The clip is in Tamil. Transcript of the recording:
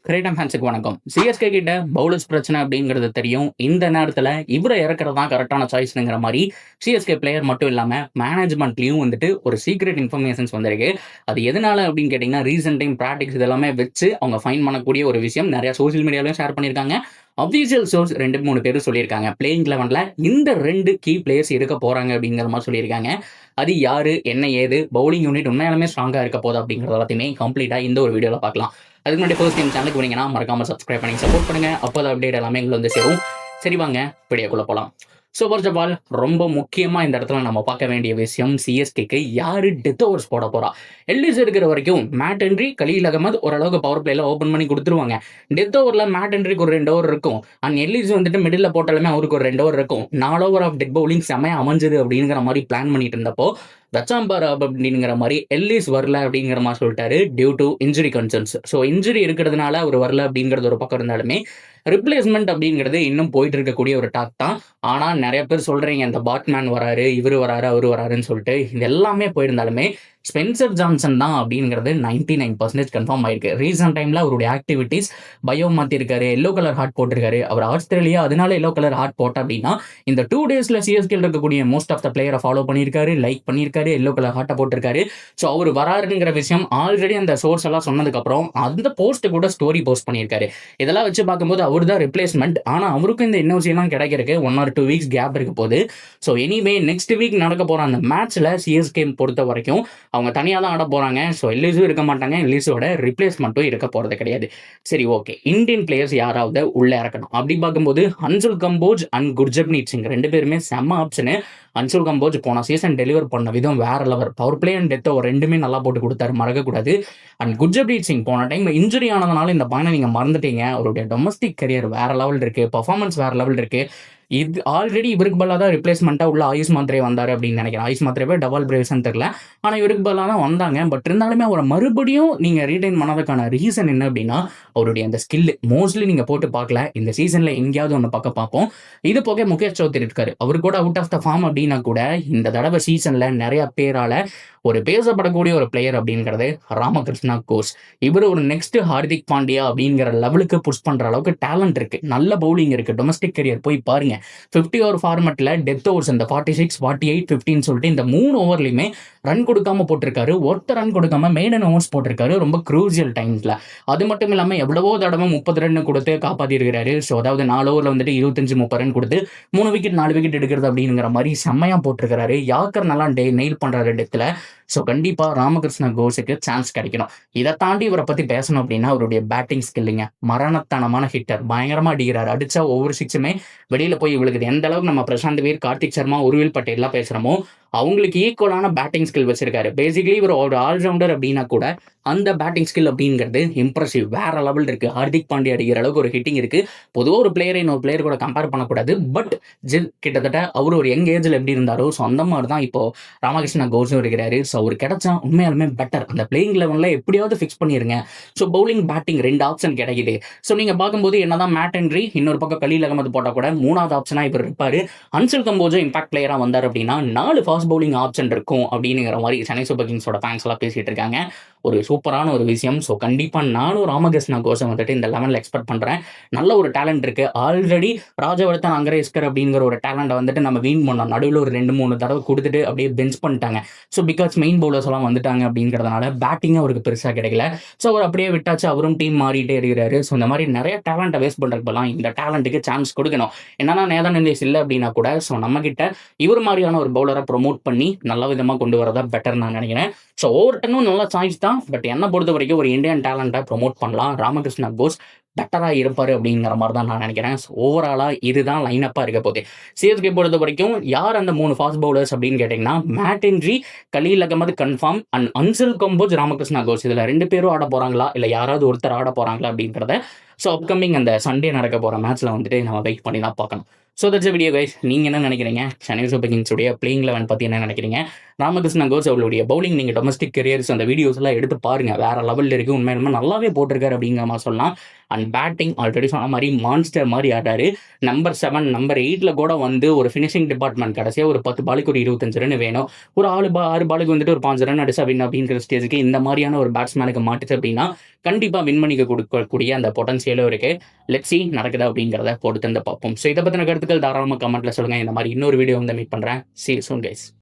கிரேட்டம் ஃபேன்ஸுக்கு வணக்கம். சிஎஸ்கே கிட்ட பவுலர்ஸ் பிரச்சனை அப்படிங்கிறது தெரியும். இந்த நேரத்துல இவரை இறக்குறது தான் கரெக்டான சாய்ஸ்ங்கிற மாரி சிஎஸ்கே பிளேயர் மட்டும் இல்லாம மேனேஜ்மெண்ட்லயும் வந்துட்டு ஒரு சீக்ரெட் இன்ஃபர்மேஷன்ஸ் வந்திருக்கு. அது எதனால அப்படின்னு கேட்டீங்கன்னா, ரீசென்ட் டைம் பிராக்டிக்ஸ் இதெல்லாமே வச்சு அவங்க ஃபைன் பண்ணக்கூடிய ஒரு விஷயம் நிறைய சோசியல் மீடியாலையும் ஷேர் பண்ணியிருக்காங்க. அஃபீஷியல் சோர்ஸ் 2, 3 பேரும் சொல்லியிருக்காங்க. பிளேயிங் 11ல இந்த 2 கீ பிளேயர்ஸ் இருக்க போறாங்க அப்படிங்கிற மாதிரி சொல்லியிருக்காங்க. அது யாரு, என்ன ஏது, பவுலிங் யூனிட் உண்மையாலுமே ஸ்ட்ராங்கா இருக்க போதா அப்படிங்கிறது எல்லாத்தையுமே கம்ப்ளீட்டா இந்த ஒரு வீடியோல பார்க்கலாம். அதுக்கு முன்னாடி ஃபர்ஸ்ட் டைம் சேனலுக்கு வரீங்கன்னா மறக்காம சப்ஸ்கிரைப் பண்ணி சப்போர்ட் பண்ணுங்க. அப்போதான் அப்டேட் எல்லாமே எங்களை வந்து சேரும். சரி வாங்க வீடியோக்குள்ள போலாம். ஸோ ஃபர்ஸ்ட் ஆஃப் ஆல் ரொம்ப முக்கியமா இந்த இடத்துல நம்ம பார்க்க வேண்டிய விஷயம், சிஎஸ்கேக்கு யாரு டெத் ஓவர்ஸ் போட போறா. எல்லிஸ் இருக்கிற வரைக்கும் மேட் ஹென்றி, கலீல் அகமது ஓரளவுக்கு பவர் பிளேல ஓப்பன் பண்ணி கொடுத்துருவாங்க. டெத் ஓவர்ல மேட் ஹென்ரிக்கு ஒரு 2 ஓவர் இருக்கும். அண்ட் எல்லிஸ் வந்துட்டு மிடில் போட்டாலுமே அவருக்கு ஒரு 2 ஓவர் இருக்கும். 4 ஓவர் ஆஃப் டெத் பவுலிங் செமையா அமைஞ்சது அப்படிங்கிற மாதிரி பிளான் பண்ணிட்டு இருந்தப்போ வச்சாம்பார் அப்படிங்கிற மாதிரி எல்லிஸ் வரல அப்படிங்கிற மாதிரி சொல்லிட்டாரு, due to injury concerns. So injury இருக்கிறதுனால அவர் வரல அப்படிங்கிறது ஒரு பக்கம் இருந்தாலுமே ரிப்ளேஸ்மெண்ட் அப்படிங்கிறது இன்னும் போயிட்டு இருக்கக்கூடிய ஒரு டாக் தான். ஆனால் நிறைய பேர் சொல்றீங்க இந்த பாட்மேன் வராரு, இவர் வராரு, அவர் வராருன்னு சொல்லிட்டு இது எல்லாமே போயிருந்தாலுமே ஸ்பென்சர் ஜான்சன் தான் அப்படிங்கிறது 99% கன்ஃபார்ம் ஆயிருக்கு. ரீசெண்ட் டைம்ல அவருடைய ஆக்டிவிட்டிஸ் பயோ மாத்திருக்காரு, எல்லோ கலர் ஹார்ட் போட்டிருக்காரு. அவர் ஆஸ்திரேலியா அதனால எல்லோ கலர் ஹார்ட் போட்ட அப்படின்னா இந்த 2 டேஸ்ல சிஎஸ்கே இருக்கக்கூடிய மோஸ்ட் ஆஃப் த பிளேயரை ஃபாலோ பண்ணியிருக்காரு, லைக் பண்ணியிருக்காரு, எல்லோ கலர் ஹார்ட்டை போட்டிருக்காரு. ஸோ அவர் வராருங்கிற விஷயம் ஆல்ரெடி அந்த சோர்ஸ் எல்லாம் சொன்னதுக்கு அப்புறம் அந்த போஸ்ட் கூட ஸ்டோரி போஸ்ட் பண்ணியிருக்காரு. இதெல்லாம் வச்சு பார்க்கும்போது அவர் தான் ரிப்ளேஸ்மெண்ட். ஆனால் அவருக்கும் இந்த என்ஓசி எல்லாம் கிடைக்கிறதுக்கு 1 or 2 வீக்ஸ் கேப் இருக்க போகுது. ஸோ எனிவே நெக்ஸ்ட் வீக் நடக்க போற அந்த மேட்ச்ல சிஎஸ்கே பொறுத்த வரைக்கும் அவங்க தனியாக தான் ஆட போறாங்க. ஸோ எல்லிஸும் இருக்க மாட்டாங்க, எல்லிஸோட ரிப்ளேஸ்மெண்ட்டும் இருக்க போறது கிடையாது. சரி ஓகே, இந்தியன் பிளேயர்ஸ் யாராவது உள்ள இறக்கணும் அப்படி பார்க்கும்போது அன்சுல் கம்போஜ் அண்ட் குர்ஜப்னீத் சிங் 2 பேருமே செம்ம ஆப்ஷனு. அன்சுல் கம்போஜ் போன சீசன் டெலிவர் பண்ண விதம் வேற level. Power play and death ஒரு 2மே நல்லா போட்டு கொடுத்தாரு, மறக்கக்கூடாது. அண்ட் குர்ஜப்ரீத் சிங் போன டைம் இன்ஜுரி ஆனதுனால இந்த பாயினை நீங்க மறந்துட்டீங்க. அவருடைய டொமஸ்டிக் கரியர் வேற லெவல் இருக்கு, பர்ஃபார்மன்ஸ் வேற லெவல் இருக்கு. இது ஆல்ரெடி இவருக்கு பதிலாக தான் ரிப்ளேஸ்மெண்ட்டாக உள்ள ஆயுஷ் மாத்திரே வந்தார் அப்படின்னு நினைக்கிறேன். ஆயுஷ் மாத்திரே டபுள் பிரேவ்ஸ்ன்னு தெரியல, ஆனால் இவருக்கு பதிலாக தான் வந்தாங்க. பட் இருந்தாலுமே அவரை மறுபடியும் நீங்கள் ரீடைன் பண்ணதுக்கான ரீசன் என்ன அப்படின்னா அவருடைய அந்த ஸ்கில் மோஸ்ட்லி நீங்கள் போட்டு பார்க்கல. இந்த சீசனில் எங்கேயாவது ஒன்று பக்கம் பார்ப்போம். இது போக முகேஷ் சௌத்ரி இருக்காரு, அவர் கூட அவுட் ஆஃப் த ஃபார்ம் அப்படின்னா கூட இந்த தடவை சீசனில் நிறைய பேரால ஒரு பேசப்படக்கூடிய ஒரு பிளேயர் அப்படிங்கிறது ராமகிருஷ்ணா கோஸ். இவர் ஒரு நெக்ஸ்ட் ஹார்திக் பாண்டியா அப்படிங்கிற லெவலுக்கு புஷ் பண்ற அளவுக்கு டேலண்ட் இருக்கு, நல்ல பவுலிங் இருக்கு, டொமஸ்டிக் கரியர் போய் பாருங்க. 50 ஓவர் ஃபார்மெட்ல டெத் ஓவர்ஸ் இந்த 46, 48, 15 சொல்லிட்டு இந்த 3 ஓவர்லையுமே ரன் கொடுக்காம போட்டிருக்காரு. ஒருத்தர் ரன் கொடுக்காம மெய்டன் ஓவர்ஸ் போட்டிருக்காரு ரொம்ப க்ரூசியல் டைம்ஸ்ல. அது மட்டும் இல்லாம எவ்வளவோ தடவை 30 ரன் கொடுத்து காப்பாத்தி இருக்கிறாரு. ஸோ அதாவது 4 ஓவர்ல வந்துட்டு 25-30 ரன் கொடுத்து 3 விக்கெட் 4 விக்கெட் எடுக்கிறது அப்படிங்கிற மாதிரி செம்மையா போட்டிருக்காரு. யாக்கர் நல்லா நெயில் பண்றாரு டெத்துல. ஸோ கண்டிப்பாக ராமகிருஷ்ண கோஸுக்கு சான்ஸ் கிடைக்கணும். இதை தாண்டி இவரை பற்றி பேசணும் அப்படின்னா அவருடைய பேட்டிங் ஸ்கில்லுங்க, மரணத்தனமான ஹிட்டர், பயங்கரமாக அடிக்கிறார். அடித்தா ஒவ்வொரு சிக்ஸுமே வெளியில் போய் இவளுக்கு எந்த அளவுக்கு நம்ம பிரசாந்த் வீர், கார்த்திக் சர்மா, உருவில் பட்டேல்லாம் பேசுகிறோமோ அவங்களுக்கு ஈக்குவலான பேட்டிங் ஸ்கில் வச்சிருக்காரு. பேசிக்கலி இவர் ஒரு ஆல்ரவுண்டர் அப்படின்னா கூட அந்த பேட்டிங் ஸ்கில் அப்படிங்கிறது இம்ப்ரெசிவ், வேற லெவல் இருக்கு. ஹார்திக் பாண்டியா அடிக்கிற அளவுக்கு ஒரு ஹிட்டிங் இருக்கு. பொதுவாக ஒரு பிளேயரை இன்னொரு பிளேயர் கூட கம்பேர் பண்ணக்கூடாது. பட் கிட்டத்தட்ட அவர் ஒரு யங் ஏஜில் எப்படி இருந்தாரோ ஸோ அந்த மாதிரி தான் இப்போ ராமகிருஷ்ணா கோஸும் இருக்கிறாரு. ஸோ அவர் கிடைச்சா உண்மையாலுமே பெட்டர். அந்த பிளேயிங் லெவலில் எப்படியாவது ஃபிக்ஸ் பண்ணிருங்க. ஸோ பவுலிங் பேட்டிங் 2 ஆப்ஷன் கிடைக்குது. ஸோ நீங்கள் பார்க்கும்போது என்னதான் மேட் ஹென்றி இன்னொரு பக்கம் கலீல் அகமது போட்டால் கூட 3வது ஆப்ஷனாக இவர் இருப்பாரு. அன்சுல் கம்போஜும் இம்பாக்ட் பிளேயராக வந்தார் அப்படின்னா 4 ஃபாஸ்ட் பவுலிங் ஆப்ஷன் இருக்கும் அப்படிங்கிற மாதிரி சென்னை சூப்பர் கிங்ஸோட ஃபேன்ஸ் எல்லாம் பேசிட்டு இருக்காங்க. ஒரு சூப்பரான ஒரு விஷயம். ஸோ கண்டிப்பாக நானும் ராமகிருஷ்ணா கோஸை வந்துட்டு இந்த 11ல் எக்ஸ்பெக்ட் பண்ணுறேன். நல்ல ஒரு டேலண்ட் இருக்கு. ஆல்ரெடி ராஜவர்தன் அங்கரேஸ்கர் அப்படிங்கிற ஒரு டேலண்ட்டை வந்துட்டு நம்ம வீண் பண்ணோம். நடுவில் ஒரு 2-3 தடவை கொடுத்துட்டு அப்படியே பெஞ்ச் பண்ணிட்டாங்க. ஸோ பிகாஸ் மெயின் பவுலர்ஸ் எல்லாம் வந்துட்டாங்க அப்படிங்கிறதுனால பேட்டிங்கும் அவருக்கு பெருசாக கிடைக்கல. ஸோ அவர் அப்படியே விட்டாச்சு, அவரும் டீம் மாறிட்டே இருக்கிறாரு. ஸோ இந்த மாதிரி நிறைய டேலண்ட்டை வேஸ்ட் பண்ணுறதுலாம் இந்த டேலண்ட்டுக்கு சான்ஸ் கொடுக்கணும். என்னன்னா நேதான் இந்தியஸ் இல்லை அப்படின்னா கூட ஸோ நம்ம கிட்ட இவர் மாதிரியான ஒரு பவுலரை ப்ரொமோட் பண்ணி நல்ல விதமாக கொண்டு வரதா பெட்டர் நான் நினைக்கிறேன். ஸோ ஓவர்டனும் நல்ல சாய்ஸ் தான். பட் என்னை பொறுத்த வரைக்கும் ஒரு இந்தியன் டேலண்ட்டை ப்ரொமோட் பண்ணலாம். ராமகிருஷ்ணா கோஸ் பெட்டராக இருப்பார் அப்படிங்கிற மாதிரி தான் நான் நினைக்கிறேன். ஸோ ஓவராலாக இதுதான் லைனப்பாக இருக்க போகுது. சிஎஸ்கே பொறுத்த வரைக்கும் யார் அந்த 3 ஃபாஸ்ட் பவுலர்ஸ் அப்படின்னு கேட்டிங்கன்னா Matt Henry, Khaleel Ahmed confirm and Anshul Kamboj, Ramakrishna Ghosh. இதில் 2 பேரும் ஆட போகிறாங்களா இல்லை யாராவது ஒருத்தர் ஆட போகிறாங்களா அப்படிங்கிறத ஸோ அப்கமிங் அந்த சண்டே நடக்க போகிற மேட்ச்சில் வந்துட்டு நம்ம வெயிட் பண்ணி தான் பார்க்கணும். So that's video guys. நீங்கள் என்ன நினைக்கிறீங்க? சென்னை சூப்பர் கிங்ஸுடைய பிளேயிங் 11 பற்றி என்ன நினைக்கிறீங்க? ராமகிருஷ்ணன் கோஸ் அவருடைய பவுலிங் நீங்கள் டொமஸ்டிக் கெரியர்ஸ் அந்த வீடியோஸ் எல்லாம் எடுத்து பாருங்க. வேற லெவலில் இருக்குது. உண்மையிலுமே நல்லாவே போட்டிருக்காரு அப்படிங்கிற மாதிரி சொல்லலாம். அண்ட் பேட்டிங் ஆல்ரெடி சொன்ன மாதிரி மான்ஸ்டர் மாதிரி ஆட்டாரு. நம்பர் 7 நம்பர் 8 கூட வந்து ஒரு ஃபினிஷிங் டிபார்ட்மெண்ட் கடைசியாக ஒரு 10 பாலுக்கு ஒரு 25 ரன் வேணும். ஒரு 6 பாலுக்கு வந்துட்டு ஒரு 5 ரன் அடிச்சா வின் அப்படிங்கிற ஸ்டேஜுக்கு இந்த மாதிரியான ஒரு பேட்ஸ்மேனுக்கு மாட்டுச்சு அப்படின்னா கண்டிப்பாக வின் பண்ணிக்க கொடுக்கக்கூடிய அந்த பொட்டன்சியலும் இருக்கு. லெட்ஸ் see நடக்குது அப்படிங்கிறத பொறுத்து பார்ப்போம். ஸோ இதை பற்றின கருத்துக்கள் தாராளமாக கமெண்ட்ல சொல்லுங்கள். இந்த மாதிரி இன்னொரு வீடியோ வந்து மீட் பண்ணுறேன். See you soon guys.